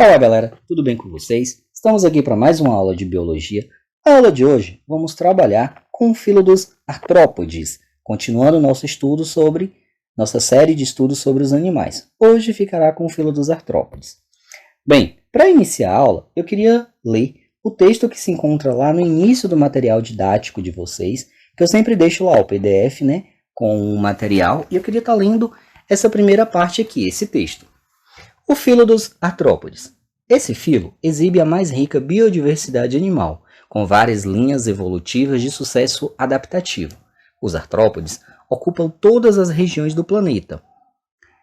Olá galera, tudo bem com vocês? Estamos aqui para mais uma aula de biologia. Na aula de hoje vamos trabalhar com o filo dos artrópodes, continuando nossa série de estudos sobre os animais. Hoje ficará com o filo dos artrópodes. Bem, para iniciar a aula, eu queria ler o texto que se encontra lá no início do material didático de vocês, que eu sempre deixo lá o PDF, com o material, e eu queria estar lendo essa primeira parte aqui, esse texto. O filo dos artrópodes. Esse filo exibe a mais rica biodiversidade animal, com várias linhas evolutivas de sucesso adaptativo. Os artrópodes ocupam todas as regiões do planeta.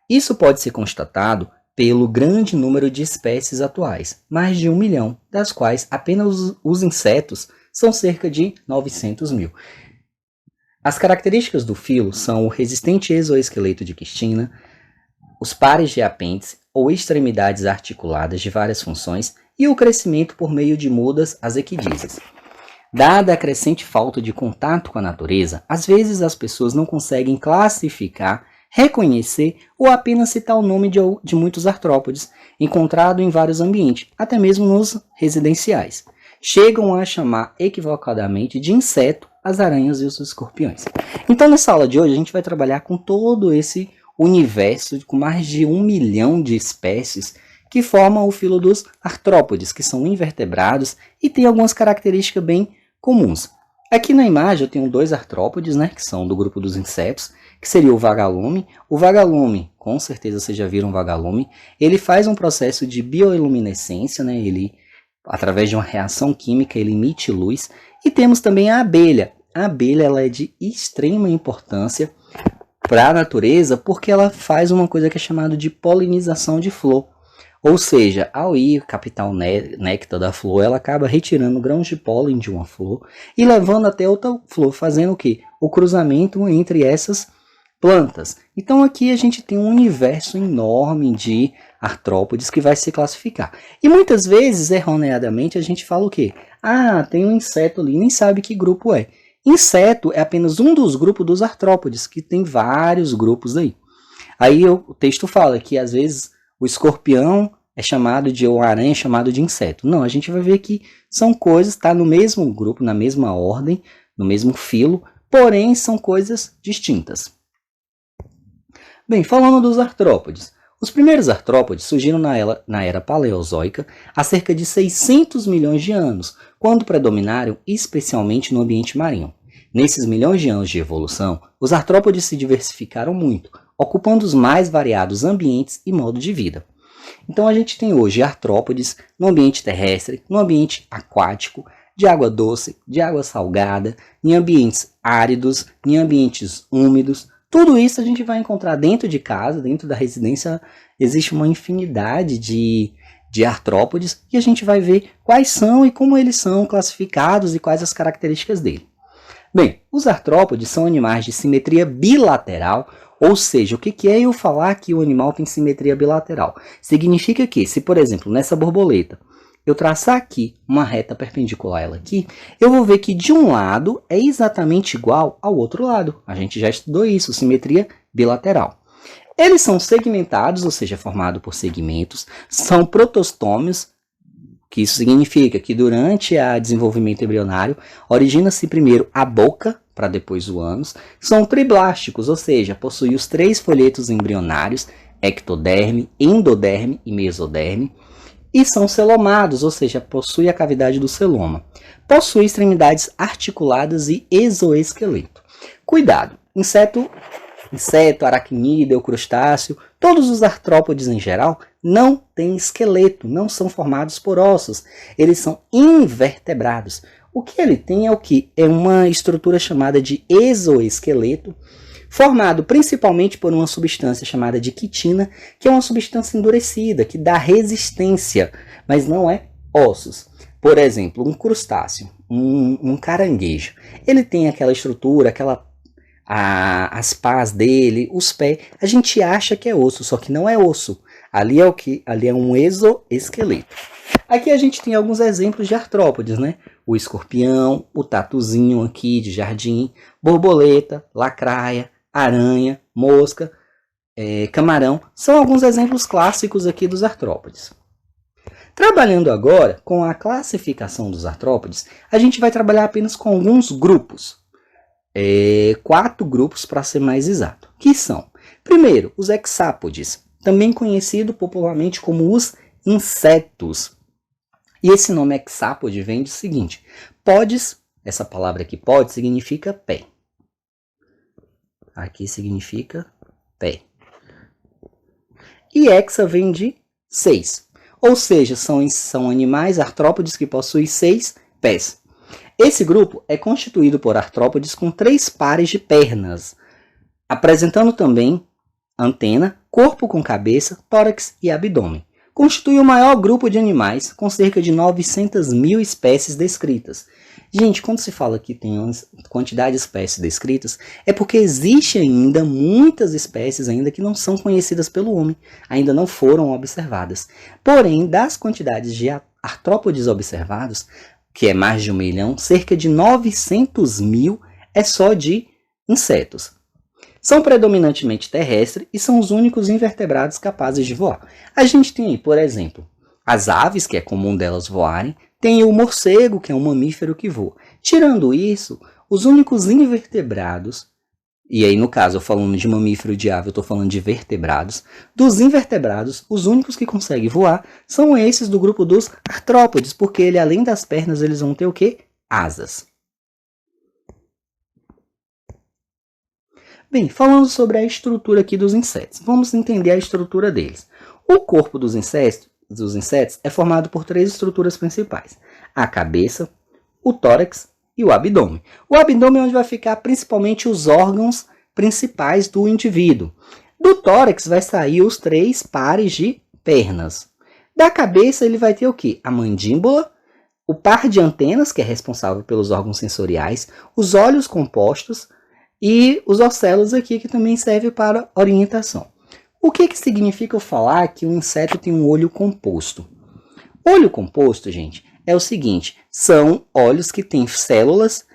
Isso pode ser constatado pelo grande número de espécies atuais, mais de 1 milhão, das quais apenas os insetos são cerca de 900 mil. As características do filo são o resistente exoesqueleto de quistina, os pares de apêndice ou extremidades articuladas de várias funções e o crescimento por meio de mudas as equidizes. Dada a crescente falta de contato com a natureza, às vezes as pessoas não conseguem classificar, reconhecer ou apenas citar o nome de muitos artrópodes, encontrado em vários ambientes, até mesmo nos residenciais. Chegam a chamar equivocadamente de inseto as aranhas e os escorpiões. Então nessa aula de hoje a gente vai trabalhar com todo esse universo com mais de 1 milhão de espécies que formam o filo dos artrópodes, que são invertebrados e têm algumas características bem comuns. Aqui na imagem eu tenho 2 artrópodes, que são do grupo dos insetos, que seria o vagalume. O vagalume, com certeza vocês já viram um vagalume, ele faz um processo de bioiluminescência, ele, através de uma reação química, ele emite luz. E temos também a abelha. A abelha ela é de extrema importância para a natureza porque ela faz uma coisa que é chamada de polinização de flor. Ou seja, ao ir captar o néctar da flor, ela acaba retirando grãos de pólen de uma flor e levando até outra flor, fazendo o quê? O cruzamento entre essas plantas. Então aqui a gente tem um universo enorme de artrópodes que vai se classificar. E muitas vezes, erroneadamente, a gente fala o quê? Ah, tem um inseto ali, nem sabe que grupo é. Inseto é apenas um dos grupos dos artrópodes, que tem vários grupos aí. Aí o texto fala que às vezes o escorpião é chamado de, ou a aranha é chamado de inseto. Não, a gente vai ver que são coisas, tá no mesmo grupo, na mesma ordem, no mesmo filo, porém são coisas distintas. Bem, falando dos artrópodes. Os primeiros artrópodes surgiram na era paleozoica há cerca de 600 milhões de anos, quando predominaram especialmente no ambiente marinho. Nesses milhões de anos de evolução, os artrópodes se diversificaram muito, ocupando os mais variados ambientes e modo de vida. Então a gente tem hoje artrópodes no ambiente terrestre, no ambiente aquático, de água doce, de água salgada, em ambientes áridos, em ambientes úmidos. Tudo isso a gente vai encontrar dentro de casa, dentro da residência, existe uma infinidade de artrópodes e a gente vai ver quais são e como eles são classificados e quais as características dele. Bem, os artrópodes são animais de simetria bilateral, ou seja, o que é eu falar que o animal tem simetria bilateral? Significa que, se por exemplo, nessa borboleta, eu traçar aqui uma reta perpendicular a ela aqui, eu vou ver que de um lado é exatamente igual ao outro lado. A gente já estudou isso, simetria bilateral. Eles são segmentados, ou seja, formados por segmentos, são protostômios, que isso significa que durante o desenvolvimento embrionário, origina-se primeiro a boca, para depois o ânus, são triblásticos, ou seja, possuem os 3 folhetos embrionários, ectoderme, endoderme e mesoderme, e são celomados, ou seja, possui a cavidade do celoma. Possui extremidades articuladas e exoesqueleto. Cuidado, inseto, aracnídeo, crustáceo, todos os artrópodes em geral não têm esqueleto, não são formados por ossos, eles são invertebrados. O que ele tem é o que? É uma estrutura chamada de exoesqueleto, formado principalmente por uma substância chamada de quitina, que é uma substância endurecida, que dá resistência, mas não é ossos. Por exemplo, um crustáceo, um caranguejo, ele tem aquela estrutura, as pás dele, os pés, a gente acha que é osso, só que não é osso. Ali é o que? Ali é um exoesqueleto. Aqui a gente tem alguns exemplos de artrópodes, O escorpião, o tatuzinho aqui de jardim, borboleta, lacraia, aranha, mosca, camarão, são alguns exemplos clássicos aqui dos artrópodes. Trabalhando agora com a classificação dos artrópodes, a gente vai trabalhar apenas com alguns grupos. 4 grupos para ser mais exato, que são, primeiro, os hexápodes, também conhecido popularmente como os insetos. E esse nome hexápode vem do seguinte, podes, essa palavra aqui pode significa pé. Aqui significa pé. E hexa vem de 6, ou seja, são animais artrópodes que possuem 6 pés. Esse grupo é constituído por artrópodes com 3 pares de pernas, apresentando também antena, corpo com cabeça, tórax e abdômen. Constitui o maior grupo de animais, com cerca de 900 mil espécies descritas. Gente, quando se fala que tem uma quantidade de espécies descritas, é porque existe ainda muitas espécies ainda que não são conhecidas pelo homem, ainda não foram observadas. Porém, das quantidades de artrópodes observados, que é mais de 1 milhão, cerca de 900 mil é só de insetos. São predominantemente terrestres e são os únicos invertebrados capazes de voar. A gente tem aí, por exemplo, as aves, que é comum delas voarem, tem o morcego, que é um mamífero que voa. Tirando isso, os únicos invertebrados, e aí no caso eu falando de mamífero e de ave, eu estou falando de vertebrados, dos invertebrados, os únicos que conseguem voar são esses do grupo dos artrópodes, porque ele, além das pernas, eles vão ter o quê? Asas. Bem, falando sobre a estrutura aqui dos insetos, vamos entender a estrutura deles. O corpo dos insetos é formado por 3 estruturas principais: a cabeça, o tórax e o abdômen. O abdômen é onde vai ficar principalmente os órgãos principais do indivíduo. Do tórax vai sair os 3 pares de pernas. Da cabeça ele vai ter o quê? A mandíbula, o par de antenas, que é responsável pelos órgãos sensoriais, os olhos compostos e os ocelos aqui, que também serve para orientação. O que significa eu falar que um inseto tem um olho composto? Olho composto, gente, é o seguinte, são olhos que têm células,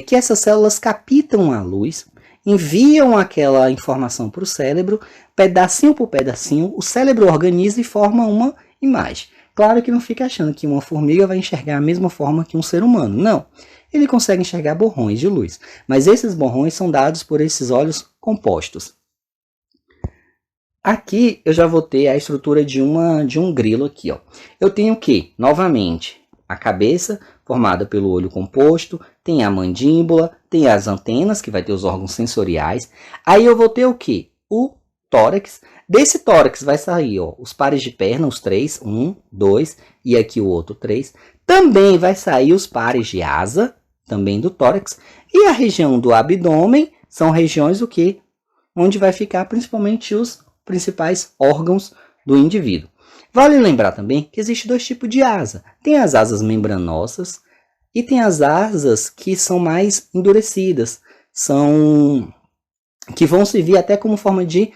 que essas células captam a luz, enviam aquela informação para o cérebro, pedacinho por pedacinho, o cérebro organiza e forma uma imagem. Claro que não fica achando que uma formiga vai enxergar a mesma forma que um ser humano, não. Ele consegue enxergar borrões de luz, mas esses borrões são dados por esses olhos compostos. Aqui eu já vou ter a estrutura de um grilo aqui, ó. Eu tenho o quê? Novamente, a cabeça formada pelo olho composto, tem a mandíbula, tem as antenas, que vai ter os órgãos sensoriais. Aí eu vou ter o quê? O tórax. Desse tórax vai sair, ó, os pares de perna, os 3, 1, 2 e aqui o outro 3. Também vai sair os pares de asa, também do tórax. E a região do abdômen são regiões o quê? Onde vai ficar principalmente os principais órgãos do indivíduo. Vale lembrar também que existe 2 tipos de asa. Tem as asas membranosas e tem as asas que são mais endurecidas, que vão servir até como forma de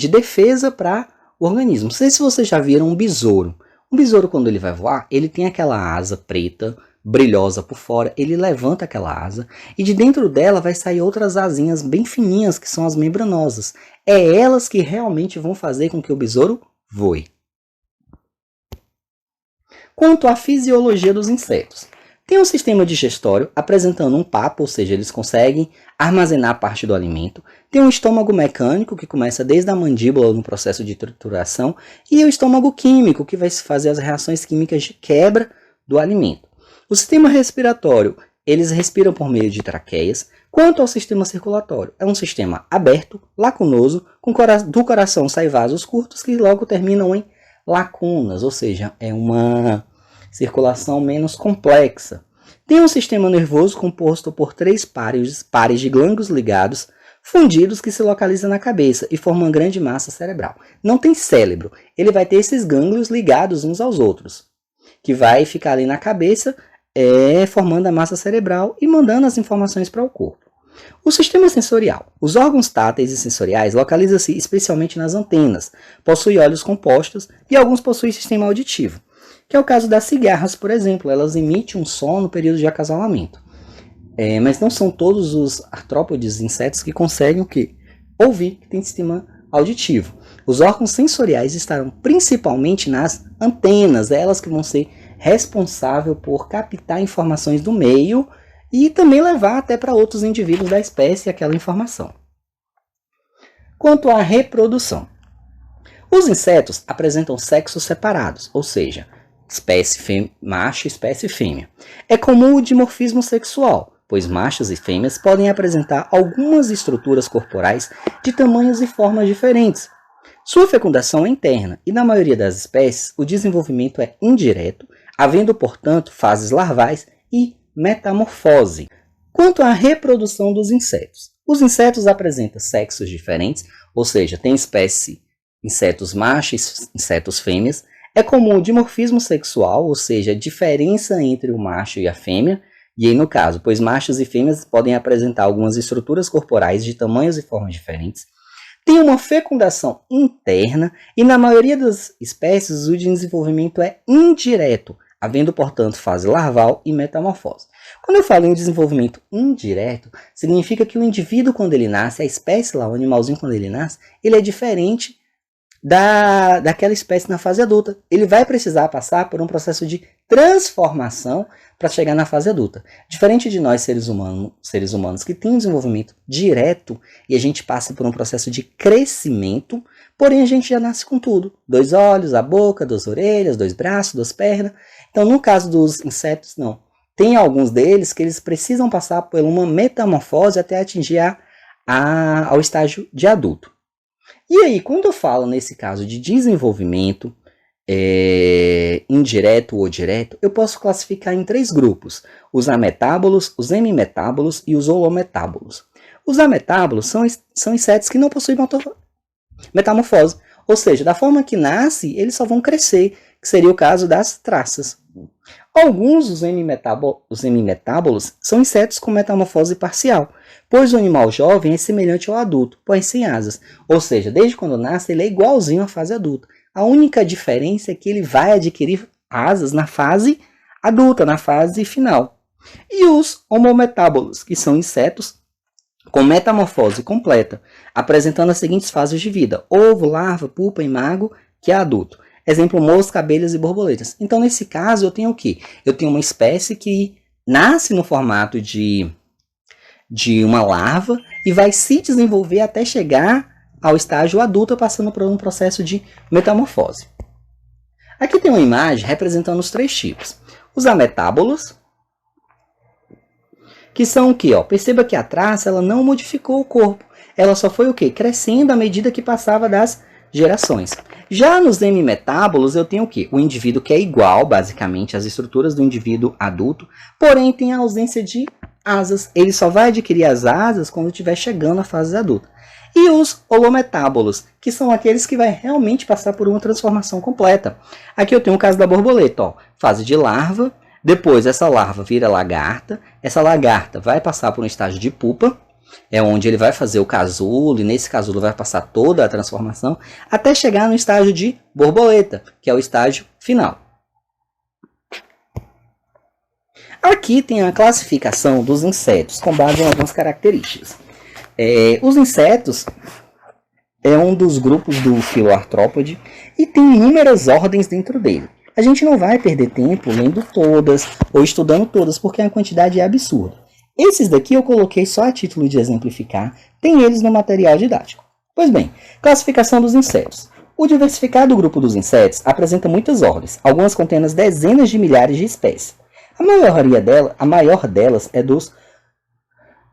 defesa para o organismo. Não sei se vocês já viram um besouro. Um besouro, quando ele vai voar, ele tem aquela asa preta, brilhosa por fora, ele levanta aquela asa e de dentro dela vai sair outras asinhas bem fininhas, que são as membranosas. É elas que realmente vão fazer com que o besouro voe. Quanto à fisiologia dos insetos, tem um sistema digestório apresentando um papo, ou seja, eles conseguem armazenar parte do alimento. Tem um estômago mecânico, que começa desde a mandíbula no processo de trituração, e o estômago químico, que vai fazer as reações químicas de quebra do alimento. O sistema respiratório, eles respiram por meio de traqueias. Quanto ao sistema circulatório, é um sistema aberto, lacunoso, do coração saem vasos curtos que logo terminam em lacunas, ou seja, é uma circulação menos complexa. Tem um sistema nervoso composto por 3 pares de glândulos ligados, fundidos, que se localizam na cabeça e formam uma grande massa cerebral. Não tem cérebro, ele vai ter esses gânglios ligados uns aos outros, que vai ficar ali na cabeça, formando a massa cerebral e mandando as informações para o corpo. O sistema sensorial. Os órgãos táteis e sensoriais localizam-se especialmente nas antenas, possuem olhos compostos e alguns possuem sistema auditivo, que é o caso das cigarras, por exemplo. Elas emitem um som no período de acasalamento. Mas não são todos os artrópodes, insetos, que conseguem o quê? Ouvir, que tem sistema auditivo. Os órgãos sensoriais estarão principalmente nas antenas, elas que vão ser responsáveis por captar informações do meio e também levar até para outros indivíduos da espécie aquela informação. Quanto à reprodução, os insetos apresentam sexos separados, ou seja, espécie macho e espécie fêmea. É comum o dimorfismo sexual, pois machos e fêmeas podem apresentar algumas estruturas corporais de tamanhos e formas diferentes. Sua fecundação é interna e, na maioria das espécies, o desenvolvimento é indireto, havendo, portanto, fases larvais e metamorfose. Quanto à reprodução dos insetos, os insetos apresentam sexos diferentes, ou seja, tem espécie insetos machos e insetos fêmeas. É comum o dimorfismo sexual, ou seja, a diferença entre o macho e a fêmea, e aí no caso, pois machos e fêmeas podem apresentar algumas estruturas corporais de tamanhos e formas diferentes. Tem uma fecundação interna e na maioria das espécies o desenvolvimento é indireto, havendo, portanto, fase larval e metamorfose. Quando eu falo em desenvolvimento indireto, significa que o indivíduo, quando ele nasce, a espécie lá, o animalzinho, quando ele nasce, ele é diferente daquela espécie na fase adulta. Ele vai precisar passar por um processo de transformação para chegar na fase adulta. Diferente de nós, seres humanos que têm um desenvolvimento direto e a gente passa por um processo de crescimento, porém a gente já nasce com tudo. 2 olhos, a boca, 2 orelhas, 2 braços, 2 pernas. Então, no caso dos insetos, não. Tem alguns deles que eles precisam passar por uma metamorfose até atingir ao estágio de adulto. E aí, quando eu falo nesse caso de desenvolvimento indireto ou direto, eu posso classificar em 3 grupos: os ametábolos, os hemimetábolos e os holometábolos. Os ametábolos são insetos que não possuem metamorfose, ou seja, da forma que nasce, eles só vão crescer, que seria o caso das traças. Alguns dos hemimetábolos são insetos com metamorfose parcial, pois o animal jovem é semelhante ao adulto, porém sem asas. Ou seja, desde quando nasce, ele é igualzinho à fase adulta. A única diferença é que ele vai adquirir asas na fase adulta, na fase final. E os homometábolos, que são insetos com metamorfose completa, apresentando as seguintes fases de vida: ovo, larva, pupa, imago, que é adulto. Exemplo, mosca, abelhas e borboletas. Então, nesse caso, eu tenho o quê? Eu tenho uma espécie que nasce no formato de uma larva e vai se desenvolver até chegar ao estágio adulto, passando por um processo de metamorfose. Aqui tem uma imagem representando os 3 tipos. Os ametábolos, que são o quê? Perceba que a traça ela não modificou o corpo. Ela só foi o quê? Crescendo à medida que passava das gerações. Já nos hemimetábolos, eu tenho o quê? O indivíduo que é igual, basicamente, às estruturas do indivíduo adulto, porém tem a ausência de asas. Ele só vai adquirir as asas quando estiver chegando à fase adulta. E os holometábolos, que são aqueles que vai realmente passar por uma transformação completa. Aqui eu tenho o caso da borboleta, fase de larva, depois essa larva vira lagarta, essa lagarta vai passar por um estágio de pupa, é onde ele vai fazer o casulo, e nesse casulo vai passar toda a transformação, até chegar no estágio de borboleta, que é o estágio final. Aqui tem a classificação dos insetos, com base em algumas características. Os insetos é um dos grupos do filo artrópode e tem inúmeras ordens dentro dele. A gente não vai perder tempo lendo todas ou estudando todas, porque a quantidade é absurda. Esses daqui eu coloquei só a título de exemplificar, tem eles no material didático. Pois bem, classificação dos insetos. O diversificado grupo dos insetos apresenta muitas ordens, algumas contendo dezenas de milhares de espécies. A maior delas é dos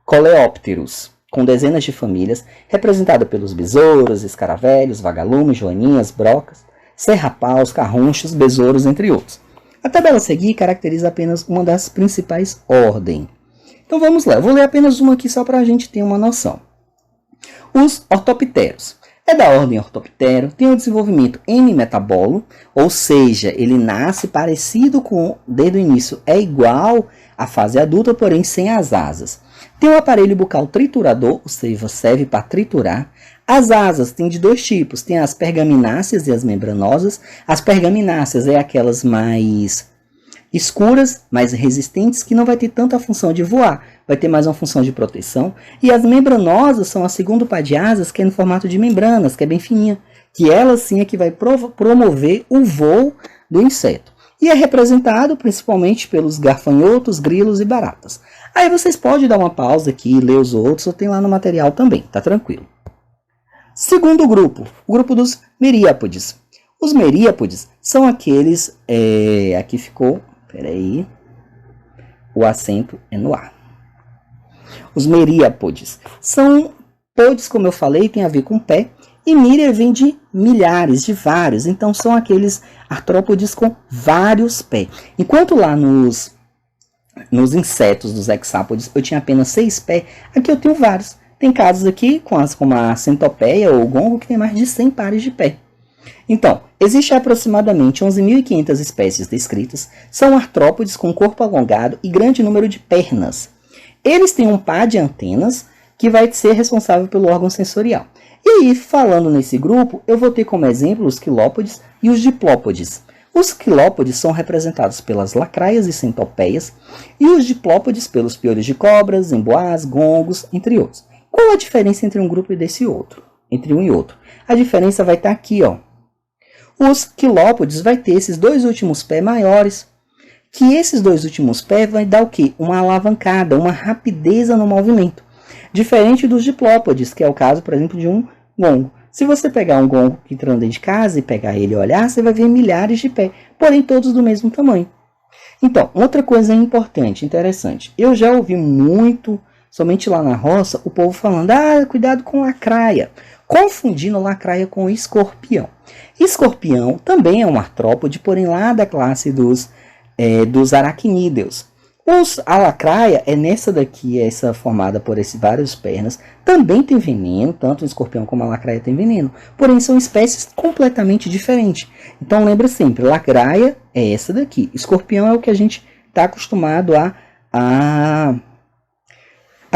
coleópteros, com dezenas de famílias, representada pelos besouros, escaravelhos, vagalumes, joaninhas, brocas, serrapaus, carrunchos, besouros, entre outros. A tabela a seguir caracteriza apenas uma das principais ordens. Então vamos lá, eu vou ler apenas uma aqui só para a gente ter uma noção. Os ortopteros. É da ordem ortoptero, tem um desenvolvimento hemimetabolo, ou seja, ele nasce parecido com, desde o início, é igual à fase adulta, porém sem as asas. Tem um aparelho bucal triturador, ou seja, serve para triturar. As asas tem de 2 tipos, tem as pergamináceas e as membranosas. As pergamináceas é aquelas mais escuras, mais resistentes, que não vai ter tanta função de voar, vai ter mais uma função de proteção. E as membranosas são a segunda pá de asas, que é no formato de membranas, que é bem fininha, que ela sim é que vai promover o voo do inseto. E é representado principalmente pelos gafanhotos, grilos e baratas. Aí vocês podem dar uma pausa aqui e ler os outros, eu tenho lá no material também, tá tranquilo. Segundo grupo, o grupo dos meríapodes. Os meríapodes são aqueles, aqui ficou, peraí, o acento é no ar. Os meríapodes são podes, como eu falei, tem a ver com pé, e míria vem de milhares, de vários, então são aqueles artrópodes com vários pés. Enquanto lá nos insetos dos hexápodes eu tinha apenas 6 pés, aqui eu tenho vários. Tem casos aqui, como a centopeia ou o gongo, que tem mais de 100 pares de pé. Então, existe aproximadamente 11.500 espécies descritas, são artrópodes com corpo alongado e grande número de pernas. Eles têm um par de antenas que vai ser responsável pelo órgão sensorial. E aí, falando nesse grupo, eu vou ter como exemplo os quilópodes e os diplópodes. Os quilópodes são representados pelas lacraias e centopeias, e os diplópodes pelos piolhos de cobras, emboás, gongos, entre outros. Qual a diferença entre um grupo e desse outro? Entre um e outro? A diferença vai estar aqui, ó. Os quilópodes vai ter esses dois últimos pés maiores, que esses dois últimos pés vai dar o quê? Uma alavancada, uma rapidez no movimento. Diferente dos diplópodes, que é o caso, por exemplo, de um gongo. Se você pegar um gongo que entra dentro de casa e pegar ele e olhar, você vai ver milhares de pés, porém todos do mesmo tamanho. Então, outra coisa importante, interessante. Eu já ouvi muito, somente lá na roça, o povo falando, cuidado com lacraia, confundindo lacraia com escorpião. Escorpião também é um artrópode, porém lá da classe dos aracnídeos. A lacraia é nessa daqui, essa formada por esses vários pernas, também tem veneno, tanto o escorpião como a lacraia tem veneno, porém são espécies completamente diferentes. Então lembra sempre, lacraia é essa daqui, escorpião é o que a gente está acostumado a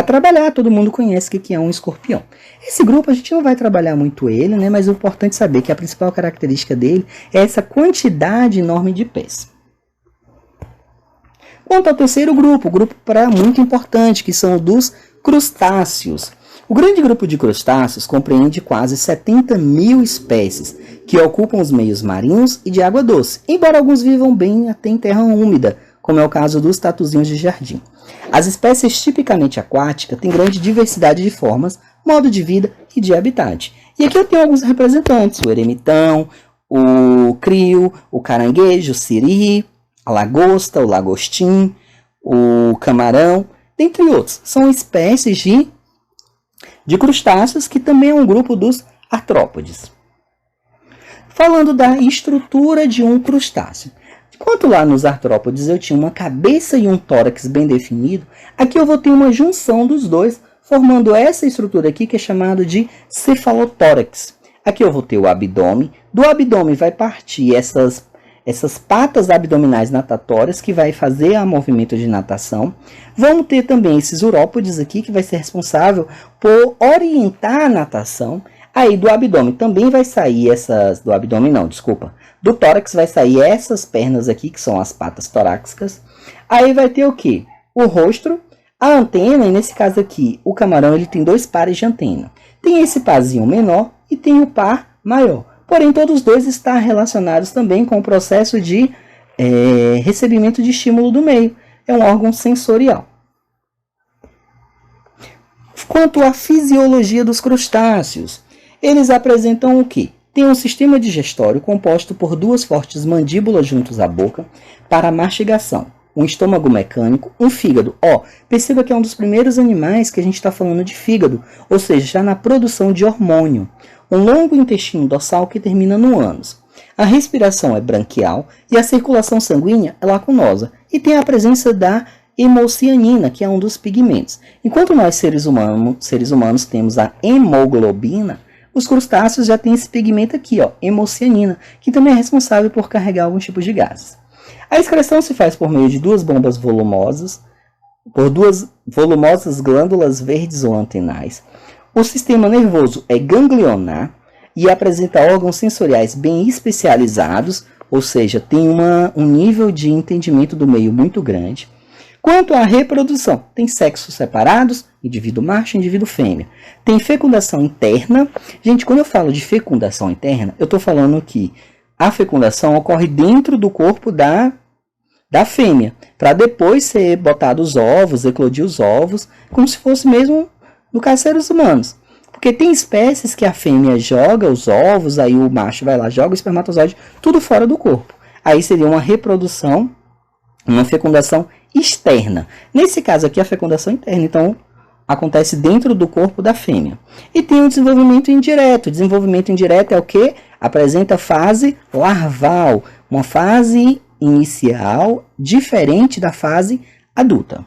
trabalhar, todo mundo conhece o que é um escorpião. Esse grupo a gente não vai trabalhar muito ele, né, mas é importante saber que a principal característica dele é essa quantidade enorme de pés. Quanto ao terceiro grupo muito importante, que são o dos crustáceos. O grande grupo de crustáceos compreende quase 70.000 espécies, que ocupam os meios marinhos e de água doce, embora alguns vivam bem até em terra úmida, como é o caso dos tatuzinhos de jardim. As espécies tipicamente aquáticas têm grande diversidade de formas, modo de vida e de habitat. E aqui eu tenho alguns representantes, o eremitão, o crio, o caranguejo, o siri, a lagosta, o lagostim, o camarão, dentre outros. São espécies de crustáceos que também é um grupo dos artrópodes. Falando da estrutura de um crustáceo. Enquanto lá nos artrópodes eu tinha uma cabeça e um tórax bem definido, aqui eu vou ter uma junção dos dois, formando essa estrutura aqui que é chamada de cefalotórax. Aqui eu vou ter o abdômen, do abdômen vai partir essas patas abdominais natatórias que vai fazer o movimento de natação. Vamos ter também esses urópodes aqui que vai ser responsável por orientar a natação. Aí do abdômen também vai sair do tórax vai sair essas pernas aqui que são as patas torácicas. Aí vai ter o que? O rosto, a antena, e nesse caso aqui o camarão ele tem 2 pares de antena. Tem esse parzinho menor e tem o par maior. Porém, todos dois estão relacionados também com o processo de recebimento de estímulo do meio. É um órgão sensorial. Quanto à fisiologia dos crustáceos, eles apresentam o quê? Tem um sistema digestório composto por 2 fortes mandíbulas juntos à boca para a mastigação, um estômago mecânico, um fígado. Perceba que é um dos primeiros animais que a gente está falando de fígado, ou seja, já na produção de hormônio. Um longo intestino dorsal que termina no ânus. A respiração é branquial e a circulação sanguínea é lacunosa e tem a presença da hemocianina, que é um dos pigmentos. Enquanto nós seres humanos temos a hemoglobina, os crustáceos já têm esse pigmento aqui, hemocianina, que também é responsável por carregar alguns tipos de gases. A excreção se faz por meio de 2 bombas volumosas, por 2 volumosas glândulas verdes ou antenais. O sistema nervoso é ganglionar e apresenta órgãos sensoriais bem especializados, ou seja, tem um nível de entendimento do meio muito grande. Quanto à reprodução, tem sexos separados, indivíduo macho e indivíduo fêmea. Tem fecundação interna. Gente, quando eu falo de fecundação interna, eu estou falando que a fecundação ocorre dentro do corpo da fêmea, para depois ser botado os ovos, eclodir os ovos, como se fosse mesmo no caso seres humanos. Porque tem espécies que a fêmea joga os ovos, aí o macho vai lá, joga o espermatozoide, tudo fora do corpo. Aí seria uma reprodução, uma fecundação externa. Nesse caso aqui, a fecundação interna, então, acontece dentro do corpo da fêmea. E tem o desenvolvimento indireto. O desenvolvimento indireto é o que? Apresenta fase larval, uma fase inicial diferente da fase adulta.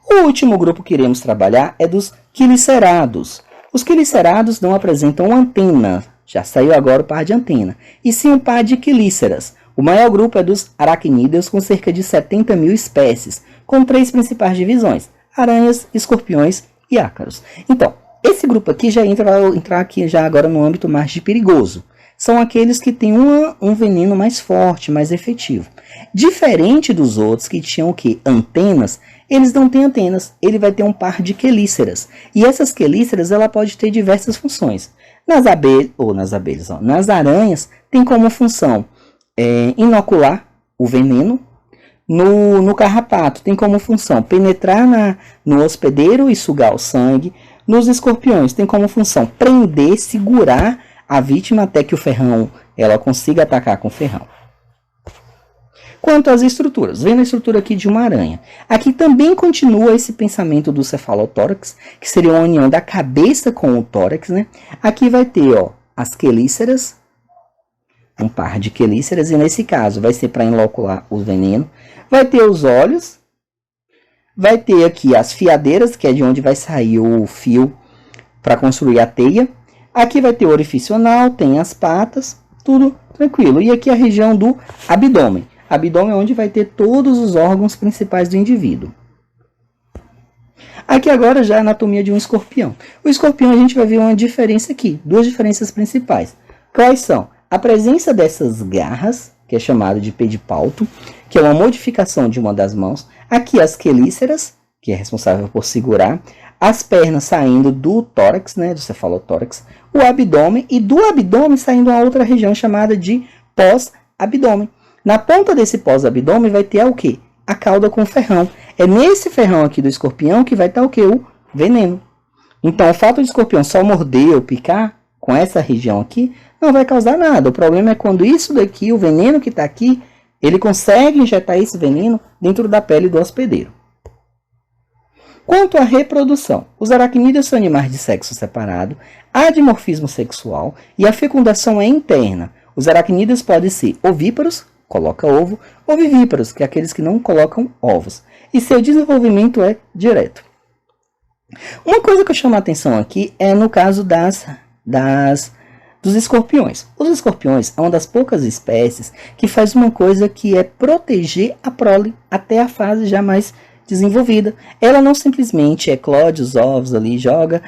O último grupo que iremos trabalhar é dos quilicerados. Os quilicerados não apresentam antena, já saiu agora o par de antena, e sim um par de quelíceras. O maior grupo é dos aracnídeos, com cerca de 70 mil espécies, com 3 principais divisões: aranhas, escorpiões e ácaros. Então, esse grupo aqui já entra aqui já agora no âmbito mais de perigoso. São aqueles que têm um veneno mais forte, mais efetivo. Diferente dos outros que tinham o quê? Antenas, eles não têm antenas. Ele vai ter um par de quelíceras. E essas quelíceras, ela pode ter diversas funções. Nas aranhas, tem como função inocular o veneno. No carrapato, tem como função penetrar no hospedeiro e sugar o sangue. Nos escorpiões, tem como função prender, segurar a vítima até que o ferrão ela consiga atacar com o ferrão. Quanto às estruturas, vendo a estrutura aqui de uma aranha, aqui também continua esse pensamento do cefalotórax, que seria uma união da cabeça com o tórax, né? Aqui vai ter as quelíceras, um par de quelíceras, e nesse caso vai ser para inocular o veneno. Vai ter os olhos, vai ter aqui as fiadeiras, que é de onde vai sair o fio para construir a teia. Aqui vai ter o orifício anal, tem as patas, tudo tranquilo. E aqui a região do abdômen. Abdômen é onde vai ter todos os órgãos principais do indivíduo. Aqui agora já a anatomia de um escorpião. O escorpião a gente vai ver uma diferença aqui, 2 diferenças principais. Quais são? A presença dessas garras, que é chamado de pedipalto, que é uma modificação de uma das mãos. Aqui as quelíceras, que é responsável por segurar. As pernas saindo do tórax, né, do cefalotórax, o abdômen, e do abdômen saindo uma outra região chamada de pós-abdômen. Na ponta desse pós-abdômen vai ter o quê? A cauda com ferrão. É nesse ferrão aqui do escorpião que vai estar o quê? O veneno. Então, o fato do escorpião só morder ou picar com essa região aqui não vai causar nada. O problema é quando isso daqui, o veneno que está aqui, ele consegue injetar esse veneno dentro da pele do hospedeiro. Quanto à reprodução, os aracnídeos são animais de sexo separado, há dimorfismo sexual e a fecundação é interna. Os aracnídeos podem ser ovíparos, coloca ovo, ou vivíparos, que é aqueles que não colocam ovos. E seu desenvolvimento é direto. Uma coisa que eu chamo a atenção aqui é no caso dos escorpiões. Os escorpiões é uma das poucas espécies que faz uma coisa que é proteger a prole até a fase já mais desenvolvida. Ela não simplesmente eclode os ovos ali, joga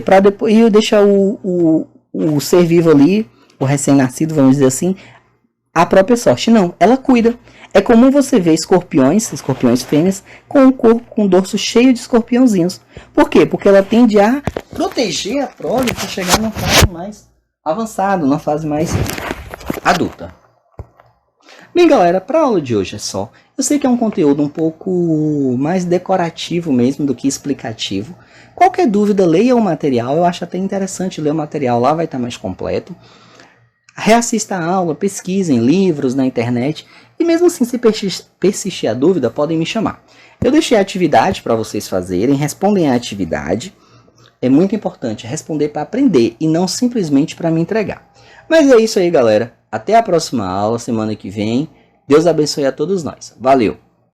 para depois e deixa o ser vivo ali, o recém-nascido, vamos dizer assim, a própria sorte. Não, ela cuida. É comum você ver escorpiões fêmeas, com o corpo com o dorso cheio de escorpiãozinhos. Por quê? Porque ela tende a proteger a prole para chegar numa fase mais avançada, numa fase mais adulta. Bem, galera, para a aula de hoje é só. Eu sei que é um conteúdo um pouco mais decorativo mesmo do que explicativo. Qualquer dúvida, leia o material. Eu acho até interessante ler o material, lá vai estar mais completo. Reassista a aula, pesquisem livros na internet. E mesmo assim, se persistir a dúvida, podem me chamar. Eu deixei a atividade para vocês fazerem, respondem a atividade. É muito importante responder para aprender e não simplesmente para me entregar. Mas é isso aí, galera. Até a próxima aula, semana que vem. Deus abençoe a todos nós. Valeu!